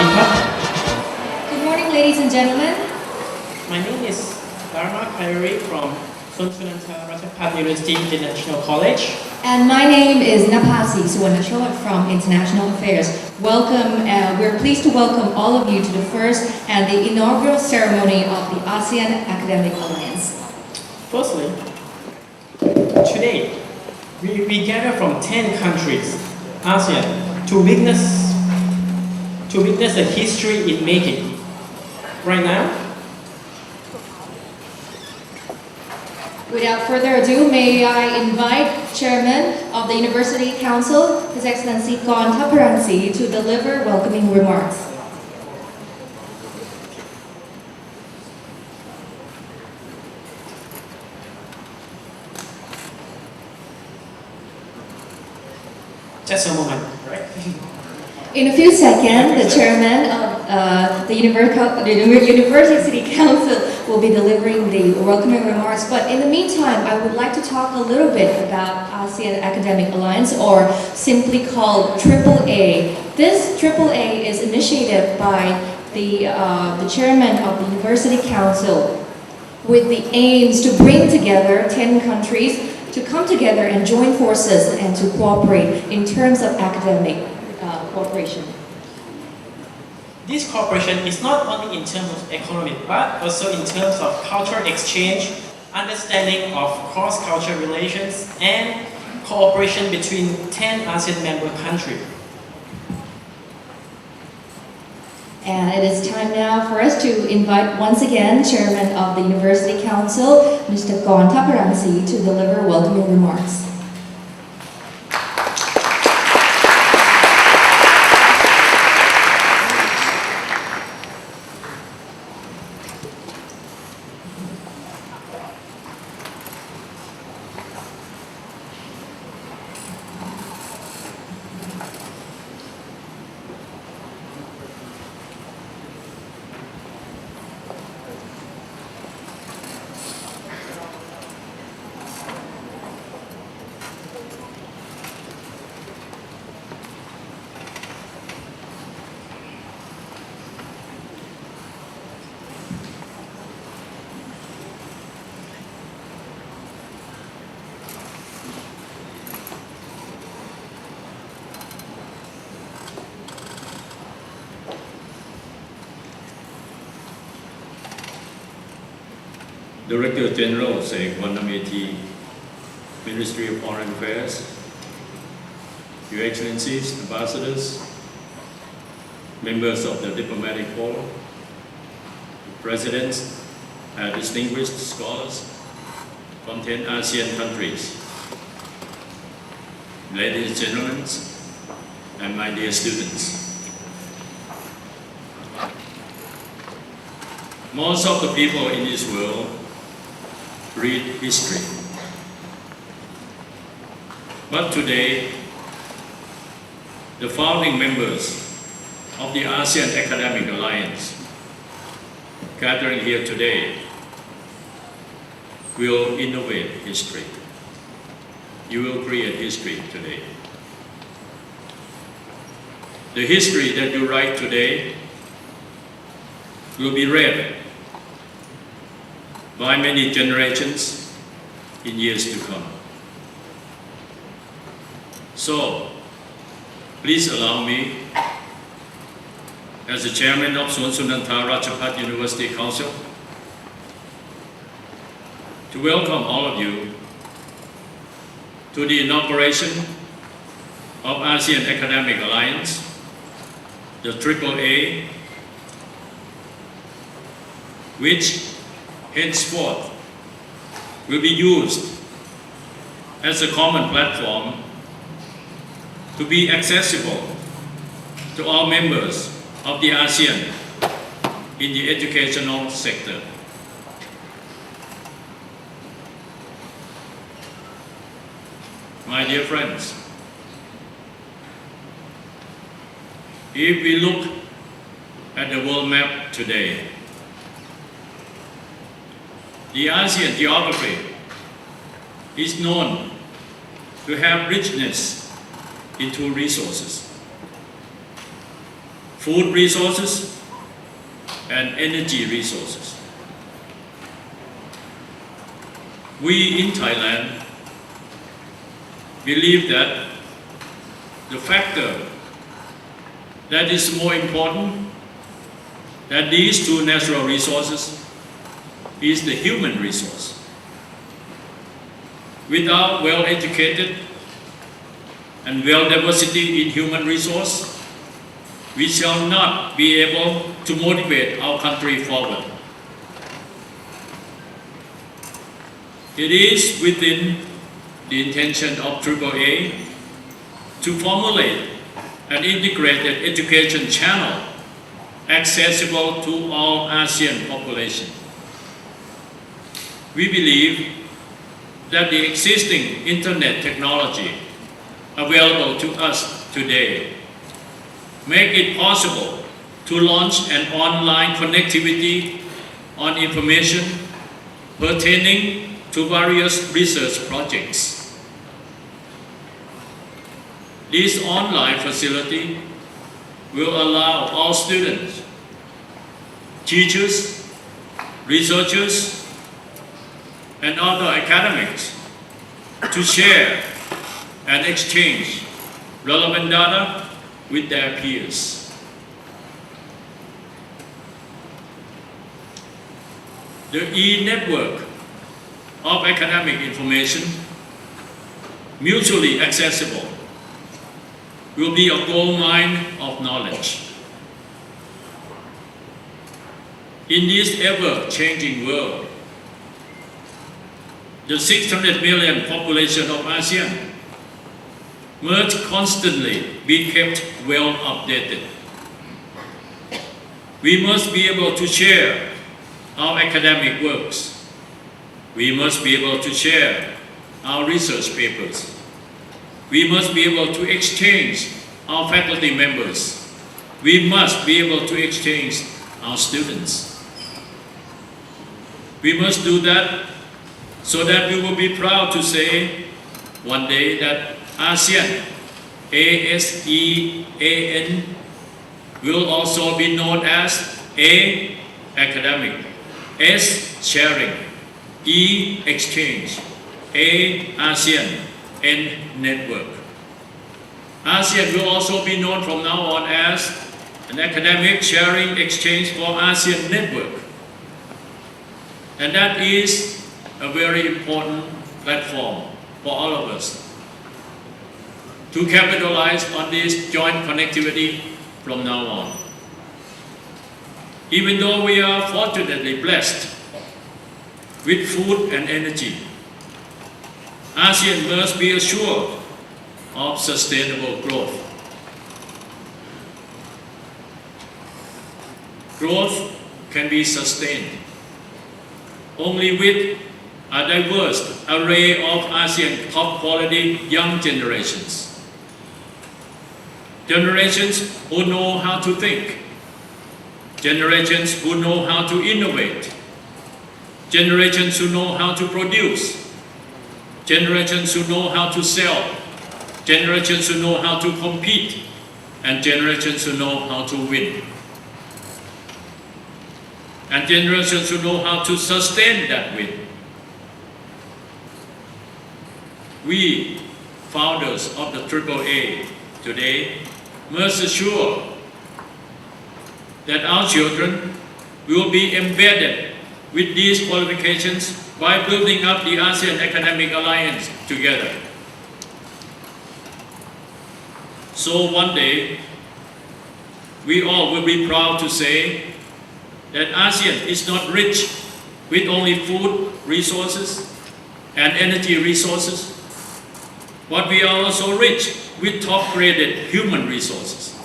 Good morning, ladies and gentlemen. My name is Dharma Kairi from Sunandha Rajabhat University International College. And my name is Napasi Suan from International Affairs. Welcome, we're pleased to welcome all of you to the first and the inaugural ceremony of the ASEAN Academic Alliance. Firstly, today we gather from 10 countries, ASEAN, to witness the history in making. Right now, without further ado, may I invite Chairman of the University Council, His Excellency Suan, to deliver welcoming remarks. just a moment, right? In a few seconds, the Chairman of the University Council will be delivering the welcoming remarks. But in the meantime, I would like to talk a little bit about ASEAN Academic Alliance, or simply called AAA. This AAA is initiated by the Chairman of the University Council with the aims to bring together 10 countries to come together and join forces and to cooperate in terms of academic cooperation. This cooperation is not only in terms of economic, but also in terms of cultural exchange, understanding of cross-cultural relations, and cooperation between 10 ASEAN member countries. And it is time now for us to invite once again Chairman of the University Council, Mr. Suan, to deliver welcoming remarks. Director General of ASEAN, Ministry of Foreign Affairs, Your Excellencies, Ambassadors, members of the Diplomatic Corps, Presidents, and distinguished scholars from 10 ASEAN countries, ladies and gentlemen, and my dear students. Most of the people in this world read history. But today, the founding members of the ASEAN Academic Alliance gathering here today will innovate history. You will create history today. The history that you write today will be read by many generations in years to come. So, please allow me, as the Chairman of Sunandha Rajabhat University Council, to welcome all of you to the inauguration of ASEAN Academic Alliance, the AAA, which henceforth will be used as a common platform to be accessible to all members of the ASEAN in the educational sector. My dear friends, if we look at the world map today, the ASEAN geography is known to have richness in two resources. food resources, and energy resources. We in Thailand believe that the factor that is more important than these two natural resources is the human resource. Without well-educated and well-diversity in human resource, we shall not be able to motivate our country forward. It is within the intention of AAA to formulate an integrated education channel accessible to all ASEAN population. We believe that the existing internet technology available to us today make it possible to launch an online connectivity on information pertaining to various research projects. This online facility will allow all students, teachers, researchers, and other academics to share and exchange relevant data with their peers. The e-network of academic information, mutually accessible, will be a gold mine of knowledge. In this ever-changing world, the 600 million population of ASEAN must constantly be kept well updated. We must be able to share our academic works. We must be able to share our research papers. We must be able to exchange our faculty members. We must be able to exchange our students. We must do that so that we will be proud to say one day that ASEAN, ASEAN, will also be known as A, academic, S, sharing, E, exchange, A, ASEAN, N, network. ASEAN will also be known from now on as an academic sharing exchange for ASEAN network. And that is a very important platform for all of us to capitalize on this joint connectivity from now on. Even though we are fortunately blessed with food and energy, ASEAN must be assured of sustainable growth. Growth can be sustained only with a diverse array of ASEAN top quality young generations. Generations who know how to think. Generations who know how to innovate. Generations who know how to produce. Generations who know how to sell. Generations who know how to compete. And generations who know how to win. And generations who know how to sustain that win. We, founders of the AAA today, must assure that our children will be embedded with these qualifications by building up the ASEAN Academic Alliance together. So one day, we all will be proud to say that ASEAN is not rich with only food resources and energy resources, but we are also rich with top-graded human resources.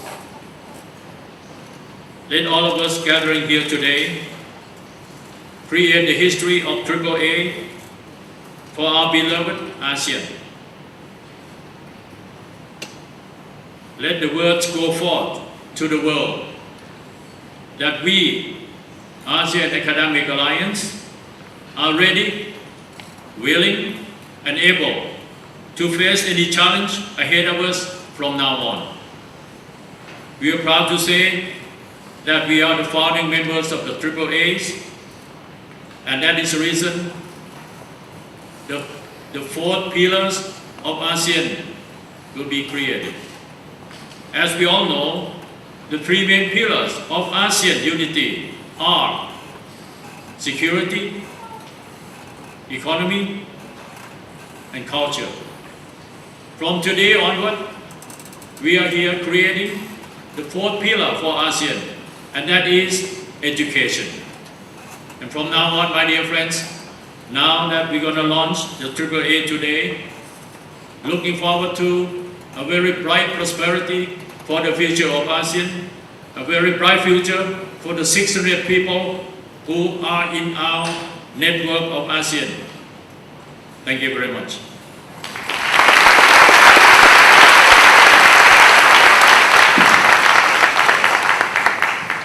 Let all of us gathering here today create the history of AAA for our beloved ASEAN. Let the words go forth to the world that we, ASEAN Academic Alliance, are ready, willing, and able to face any challenge ahead of us from now on. We are proud to say that we are the founding members of the AAAs, and that is the reason the 4 pillars of ASEAN will be created. As we all know, the 3 main pillars of ASEAN unity are security, economy, and culture. From today onward, we are here creating the 4th pillar for ASEAN, and that is education. And from now on, my dear friends, now that we're going to launch the AAA today, looking forward to a very bright prosperity for the future of ASEAN, a very bright future for the 600 people who are in our network of ASEAN. Thank you very much.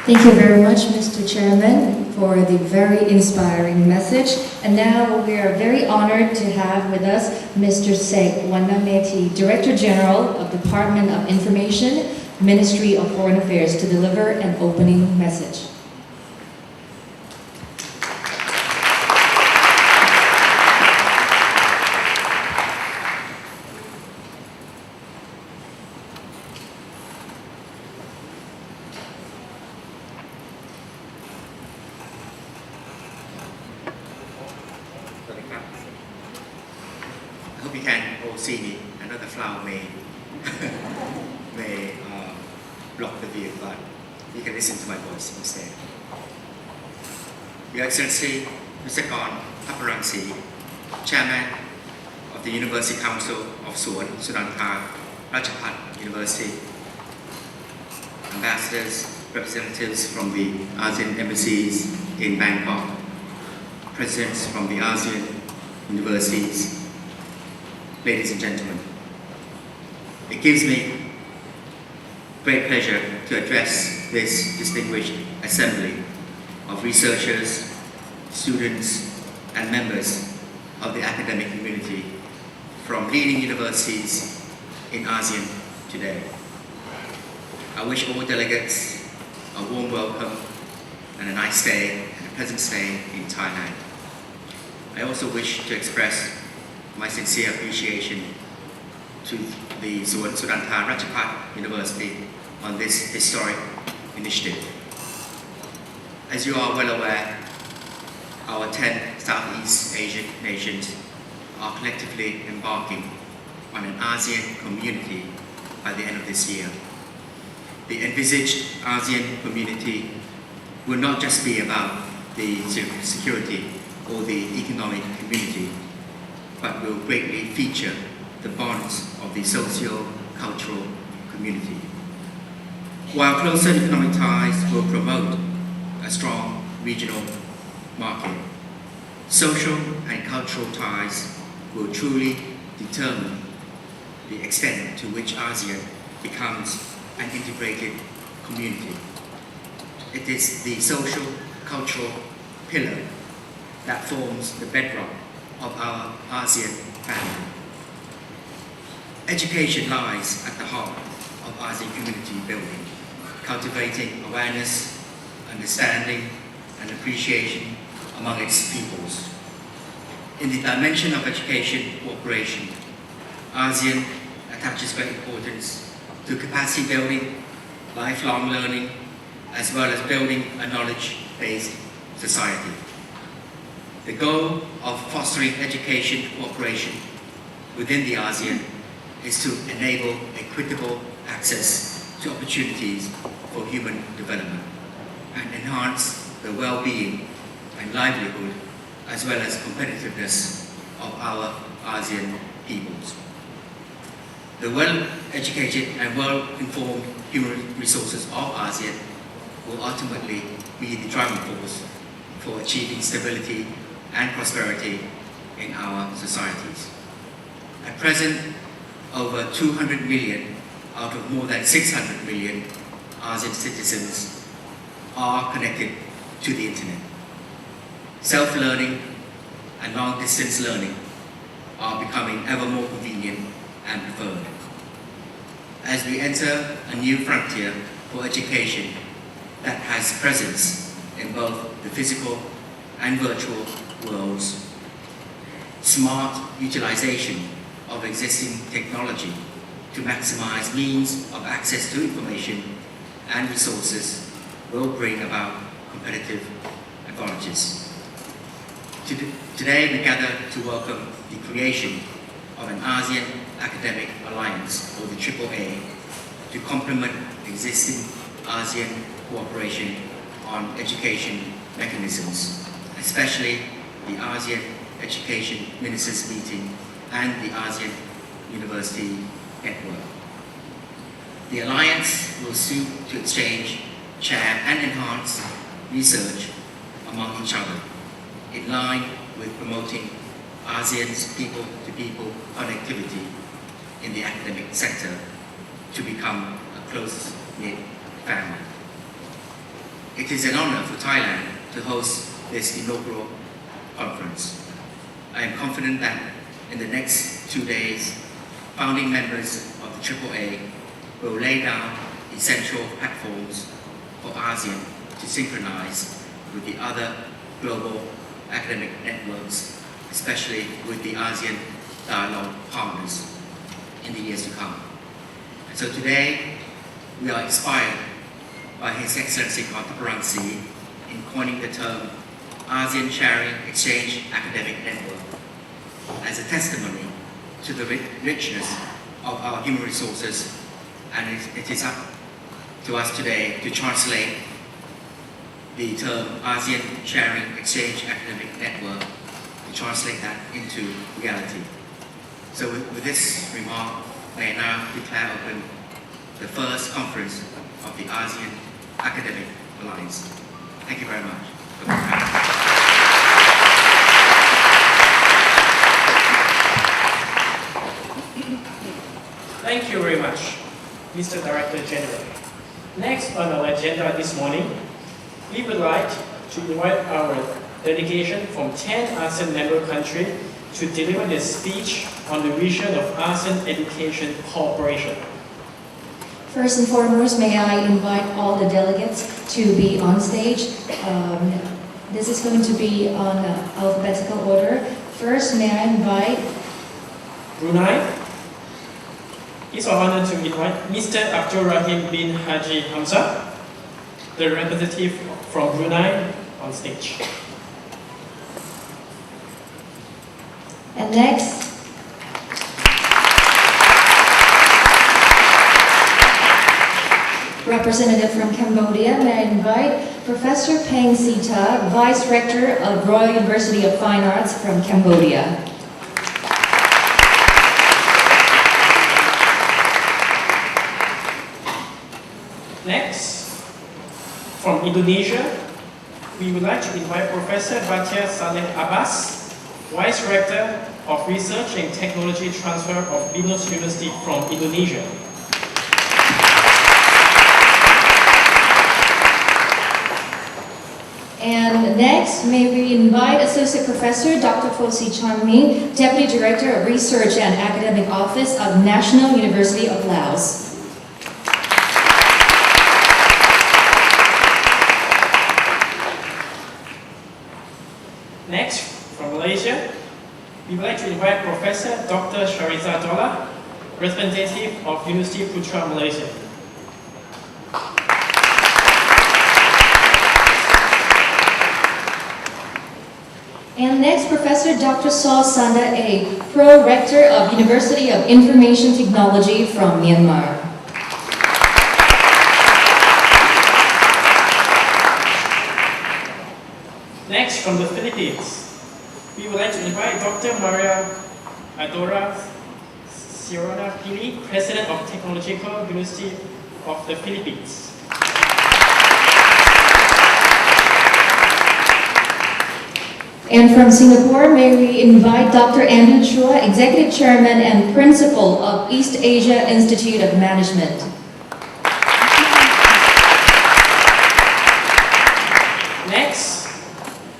Thank you very much, Mr. Chairman, for the very inspiring message. And now we are very honored to have with us Mr. Sek Wanameti, Director General of Department of Information, Ministry of Foreign Affairs, to deliver an opening message. I hope you can all see me. I know the flower may block the view, but you can listen to my voice instead. Your Excellency, Mr. Gon Paparansi, Chairman of the University Council of Suan, Sunandha, Rajabhat University, ambassadors, representatives from the ASEAN embassies in Bangkok, presidents from the ASEAN universities, ladies and gentlemen, it gives me great pleasure to address this distinguished assembly of researchers, students, and members of the academic community from leading universities in ASEAN today. I wish all delegates a warm welcome and a nice stay and a pleasant stay in Thailand. I also wish to express my sincere appreciation to the Sunandha Rajabhat University on this historic initiative. As you are well aware, our 10 Southeast Asian nations are collectively embarking on an ASEAN community by the end of this year. The envisaged ASEAN community will not just be about the security or the economic community, but will greatly feature the bonds of the socio-cultural community. While closer economic ties will promote a strong regional market, social and cultural ties will truly determine the extent to which ASEAN becomes an integrated community. It is the social, cultural pillar that forms the bedrock of our ASEAN family. Education lies at the heart of ASEAN community building, cultivating awareness, understanding, and appreciation among its peoples. In the dimension of education cooperation, ASEAN attaches great importance to capacity building, lifelong learning, as well as building a knowledge-based society. The goal of fostering education cooperation within the ASEAN is to enable equitable access to opportunities for human development and enhance the well-being and livelihood as well as competitiveness of our ASEAN peoples. The well-educated and well-informed human resources of ASEAN will ultimately be the driving force for achieving stability and prosperity in our societies. At present, over 200 million out of more than 600 million ASEAN citizens are connected to the internet. Self-learning and long-distance learning are becoming ever more convenient and preferred. As we enter a new frontier for education that has presence in both the physical and virtual worlds. Smart utilization of existing technology to maximize means of access to information and resources will bring about competitive advantages. Today we gather to welcome the creation of an ASEAN Academic Alliance, or the AAA, to complement existing ASEAN cooperation on education mechanisms, especially the ASEAN Education Ministers Meeting and the ASEAN University Network. The Alliance will seek to exchange, share and enhance research among each other, in line with promoting ASEAN's people-to-people connectivity in the academic sector to become a close-knit family. It is an honor for Thailand to host this inaugural conference. I am confident that in the next 2 days, founding members of the AAA will lay down essential platforms for ASEAN to synchronize with the other global academic networks, especially with the ASEAN dialogue partners in the years to come. And so today, we are inspired by His Excellency Contemporary in coining the term ASEAN Sharing Exchange Academic Network as a testimony to the richness of our human resources, and it is up to us today to translate the term ASEAN Sharing Exchange Academic Network, to translate that into reality. So with this remark, may I now declare open the first conference of the ASEAN Academic Alliance. Thank you very much. Thank you very much, Mr. Director General. Next on our agenda this morning, we would like to invite our delegation from 10 ASEAN member countries to deliver their speech on the vision of ASEAN education cooperation. First and foremost, may I invite all the delegates to be on stage. This is going to be on alphabetical order. First, may I invite Brunei. It's our honor to invite Mr. Abdul Rahim bin Haji Hamza, the representative from Brunei, on stage. and next. Representative from Cambodia, may I invite Professor Peng Sita, Vice Rector of Royal University of Fine Arts from Cambodia. Next, from Indonesia, we would like to invite Professor Batia Saleh Abbas, Vice Rector of Research and Technology Transfer of Binus University from Indonesia. And next, may we invite Associate Professor Dr. Fosi Changmi, Deputy Director of Research and Academic Office of National University of Laos. Next, from Malaysia, we would like to invite Professor Dr. Shariza Dola, representative of University Putra Malaysia. And next, Professor Dr. Sunandha A, Pro-Rector of University of Information Technology from Myanmar. Next, from the Philippines, we would like to invite Dr. Maria Adora Sirona Pili, President of Technological University of the Philippines. And from Singapore, may we invite Dr. Andrew Chua, Executive Chairman and Principal of East Asia Institute of Management. Next,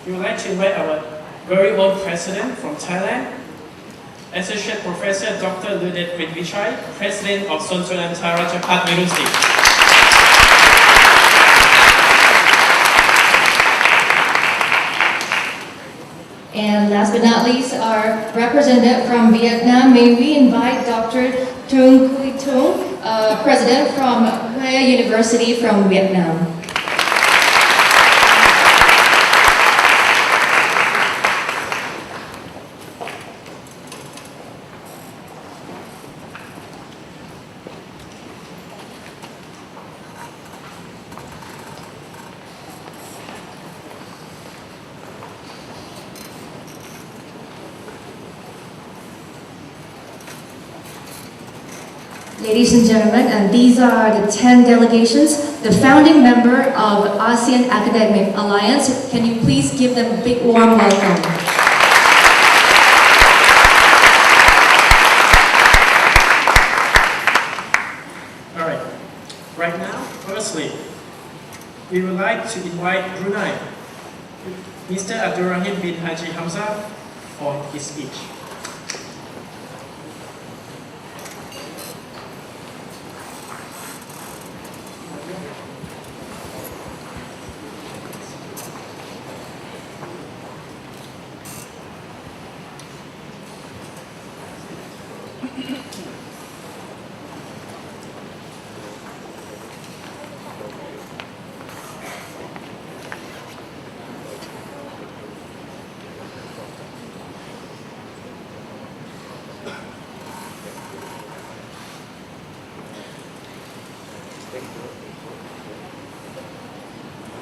we would like to invite our very own President from Thailand, Associate Professor Dr. Ludet Kritvichai, President of Sunandha Rajabhat University. And last but not least, our representative from Vietnam, may we invite Dr. Trung Quy Tung, President from Hue University from Vietnam. Ladies and gentlemen, and these are the 10 delegations, the founding member of ASEAN Academic Alliance. Can you please give them a big warm welcome? All right. Right now, firstly, we would like to invite Brunei, Mr. Abdurrahim bin Haji Hamza, for his speech.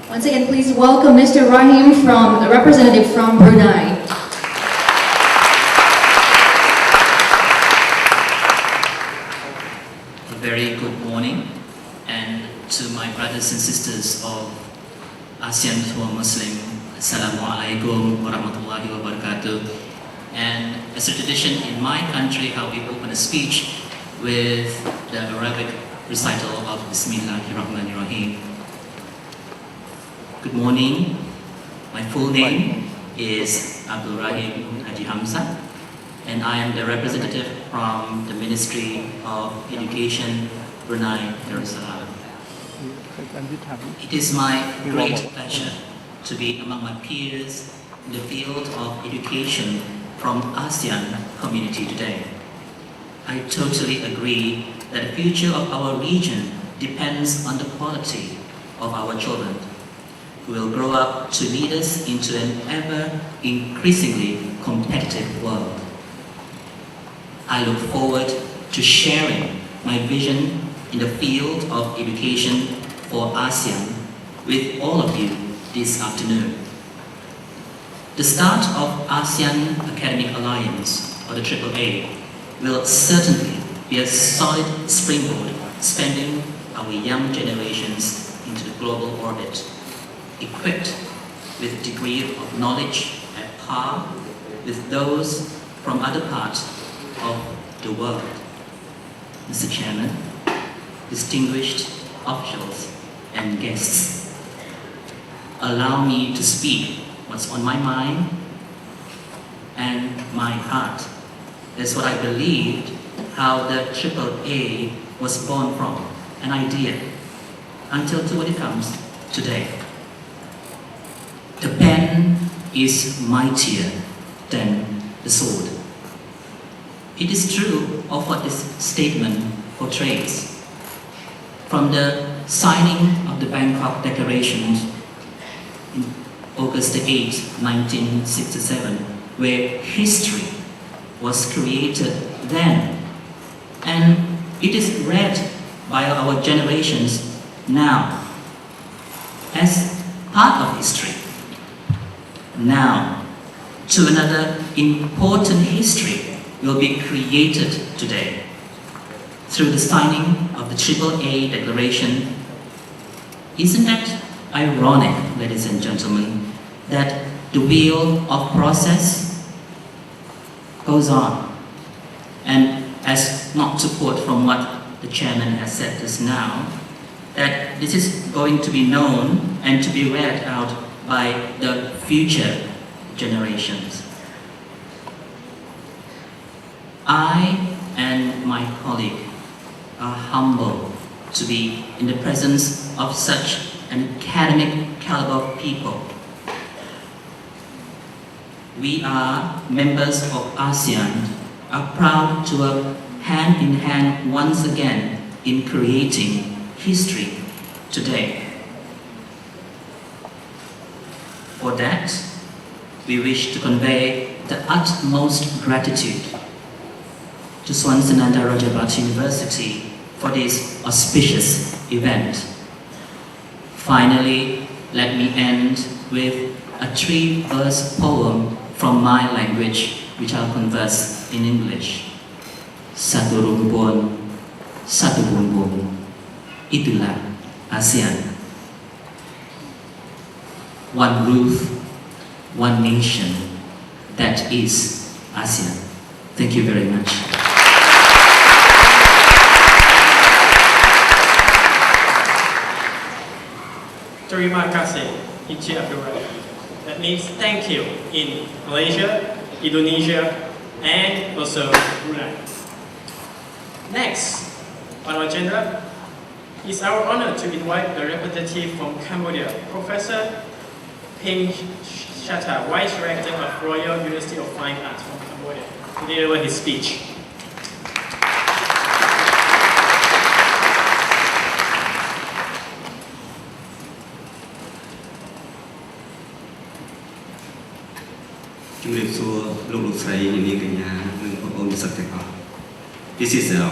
Once again, please welcome Mr. Rahim, a representative from Brunei. A very good morning, and to my brothers and sisters of ASEAN who are Muslim, Assalamu alaikum wa rahmatullahi wa barakatuh. And as a tradition in my country, how we open a speech with the Arabic recital of Bismillahirrahmanirrahim. Good morning. My full name is Abdurrahim Haji Hamza, and I am the representative from the Ministry of Education, Brunei, Darussalam. It is my great pleasure to be among my peers in the field of education from ASEAN community today. I totally agree that the future of our region depends on the quality of our children, who will grow up to lead us into an ever increasingly competitive world. I look forward to sharing my vision in the field of education for ASEAN with all of you this afternoon. The start of ASEAN Academic Alliance, or the AAA, will certainly be a solid springboard spending our young generations into the global orbit, equipped with a degree of knowledge at par with those from other parts of the world. Mr. Chairman, distinguished officials and guests, allow me to speak what's on my mind and my heart. That's what I believed, how the AAA was born from, an idea, until to what it comes today. The pen is mightier than the sword. It is true of what this statement portrays. From the signing of the Bangkok Declaration in August 8, 1967, where history was created then, and it is read by our generations now as part of history. Now, to another important history will be created today through the signing of the AAA Declaration. Isn't that ironic, ladies and gentlemen, that the wheel of process goes on? And as not to quote from what the chairman has said just now, that this is going to be known and to be read out by the future generations. I and my colleague are humbled to be in the presence of such an academic caliber of people. we are members of ASEAN, are proud to work hand in hand once again in creating history today. For that, we wish to convey the utmost gratitude to Suan Sunandha Rajabhat University for this auspicious event. Finally, let me end with a 3-verse poem from my language, which I'll converse in English. Satu rumpun, satu bumbung, itulah ASEAN. One roof, one nation, that is ASEAN. Thank you very much. Terima kasih, Encik Abdul Rahim. That means thank you in Malaysia, Indonesia, and also Brunei. Next on our agenda, it's our honor to invite the representative from Cambodia, Professor Peng Shatta, Vice Rector of Royal University of Fine Arts from Cambodia, to deliver his speech. This is a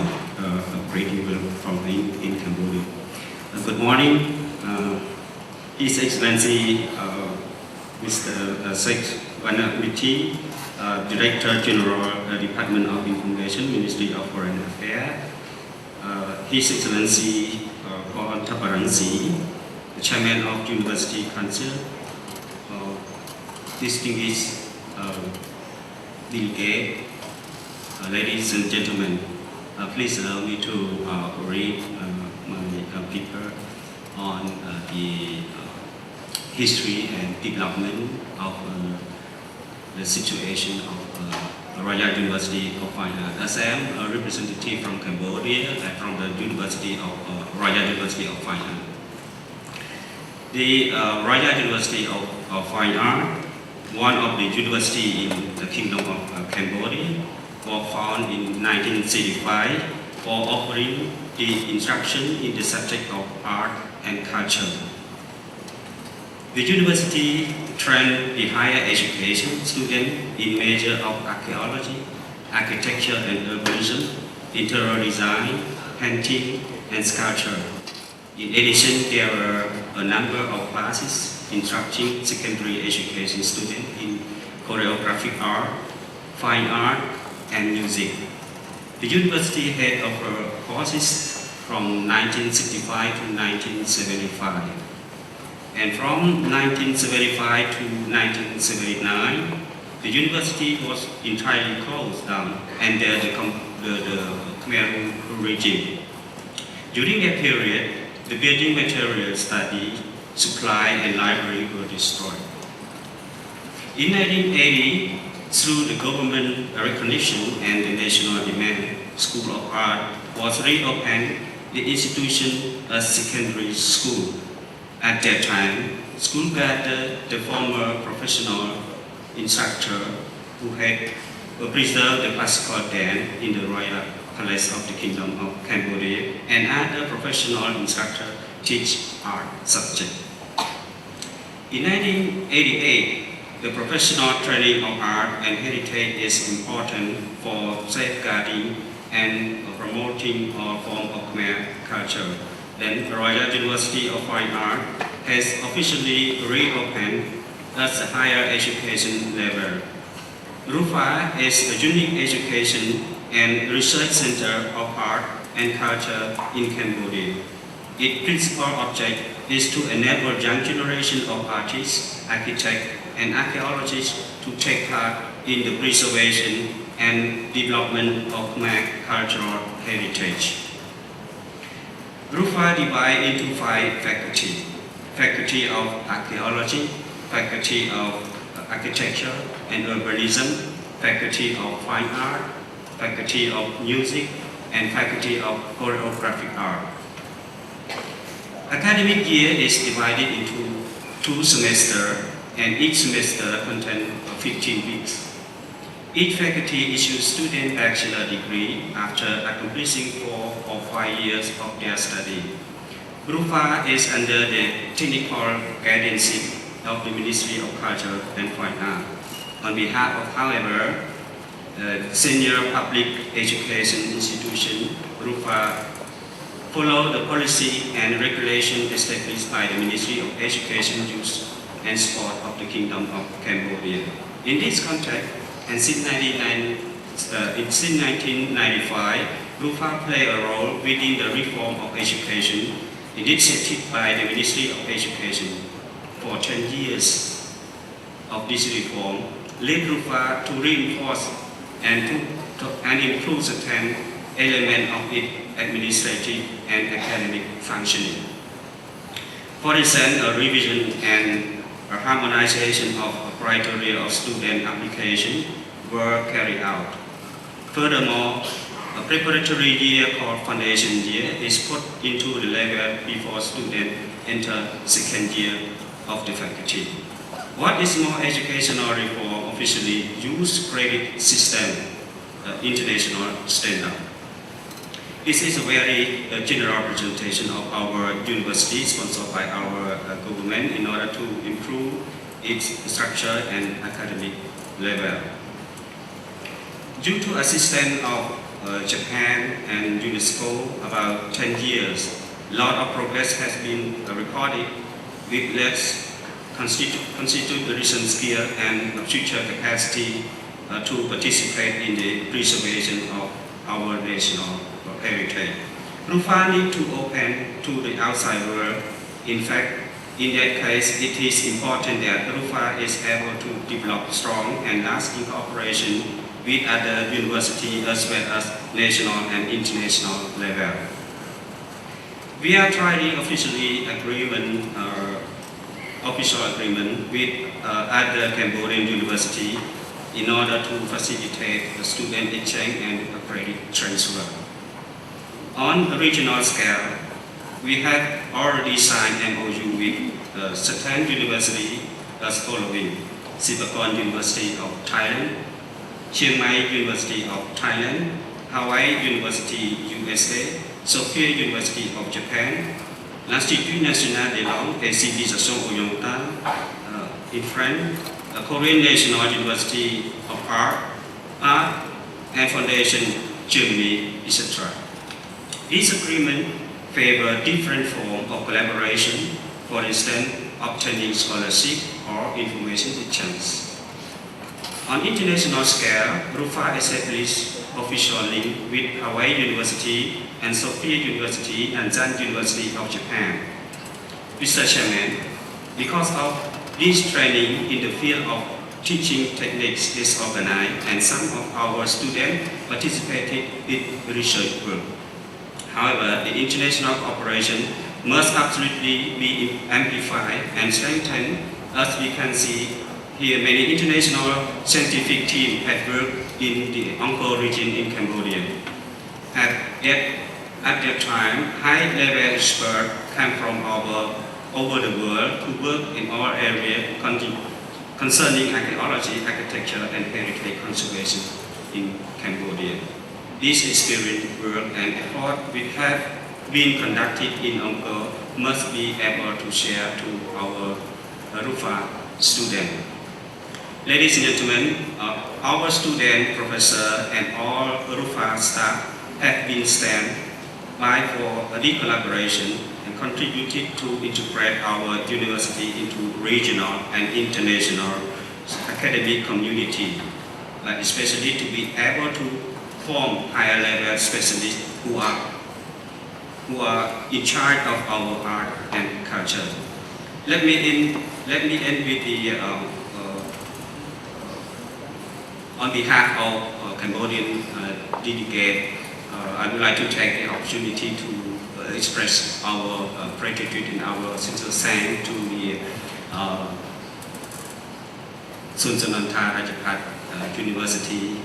great event from in Cambodia. Good morning, His Excellency Mr. Sheikh Wanamiti, Director General, Department of Information, Ministry of Foreign Affairs, His Excellency Paul Taparansi, the Chairman of University Council, distinguished delegate, ladies and gentlemen, please allow me to read my paper on the history and development of the situation of Royal University of Fine Arts. As I am a representative from Cambodia and from the University of Royal University of Fine Arts. The Royal University of Fine Arts, one of the universities in the Kingdom of Cambodia, was founded in 1935 for offering the instruction in the subject of art and culture. The university trained the higher education students in majors of archaeology, architecture and urbanism, interior design, painting, and sculpture. In addition, there were a number of classes instructing secondary education students in choreographic art, fine art, and music. The university had offered courses from 1965 to 1975. And from 1975 to 1979, the university was entirely closed down under the Khmer regime. During that period, the building materials study, supply, and library were destroyed. In 1980, through the government recognition and the national demand, School of Art was reopened the institution as secondary school. At that time, school gathered the former professional instructor who had preserved the classical dance in the Royal Palace of the Kingdom of Cambodia, and other professional instructors teach art subject. In 1988, the professional training of art and heritage is important for safeguarding and promoting all forms of Khmer culture. Then the Royal University of Fine Arts has officially reopened as a higher education level. RUFA is a unique education and research center of art and culture in Cambodia. Its principal object is to enable young generation of artists, architects, and archaeologists to take part in the preservation and development of Khmer cultural heritage. RUFA divides into 5 faculties: Faculty of Archaeology, Faculty of Architecture and Urbanism, Faculty of Fine Art, Faculty of Music, and Faculty of Choreographic Art. Academic year is divided into 2 semesters, and each semester contains 15 weeks. Each faculty issues student bachelor degree after accomplishing 4 or 5 years of their study. RUFA is under the technical guidance of the Ministry of Culture and Fine Art. On behalf of, however, senior public education institution, RUFA follow the policy and regulation established by the Ministry of Education, Youth and Sport of the Kingdom of Cambodia. In this context, and since 1995, RUFA played a role within the reform of education initiated by the Ministry of Education. For 10 years of this reform, led RUFA to reinforce and improve certain elements of its administrative and academic functioning. For instance, a revision and a harmonization of criteria of student application were carried out. Furthermore, a preparatory year called foundation year is put into the level before students enter second year of the faculty. What is more, educational reform officially use credit system, international standard. This is a very general presentation of our university sponsored by our government in order to improve its structure and academic level. Due to assistance of Japan and UNESCO about 10 years, a lot of progress has been recorded with less constitution skill and future capacity to participate in the preservation of our national heritage. RUFA need to open to the outside world. In fact, in that case, it is important that RUFA is able to develop strong and lasting cooperation with other universities as well as national and international level. We are trying official agreement with other Cambodian universities in order to facilitate the student exchange and credit transfer. On a regional scale, we have already signed MOU with certain universities as following: Sipakon University of Thailand, Chiang Mai University of Thailand, Hawaii University USA, Sophia University of Japan, l'Institut National des Langues et Civilisations Orientales in France, Korean National University of Art, and Foundation Germany, etc. This agreement favors different forms of collaboration, for instance, obtaining scholarship or information exchange. On international scale, RUFA established official link with Hawaii University and Sophia University and Zan University of Japan. Mr. Chairman, because of this training in the field of teaching techniques is organized and some of our students participated in research group. However, the international cooperation must absolutely be amplified and strengthened. As we can see here, many international scientific teams have worked in the Angkor region in Cambodia. At that time, high-level experts came from over the world to work in all areas concerning archaeology, architecture, and heritage conservation in Cambodia. This experience, work, and effort which have been conducted in Angkor must be able to share to our RUFA students. Ladies and gentlemen, our student, professor, and all RUFA staff have been stand by for the collaboration and contributed to integrate our university into regional and international academic community, especially to be able to form higher level specialists who are in charge of our art and culture. Let me end with the on behalf of Cambodian delegate, I would like to take the opportunity to express our gratitude and our sincere thanks to the Sunandha Rajabhat University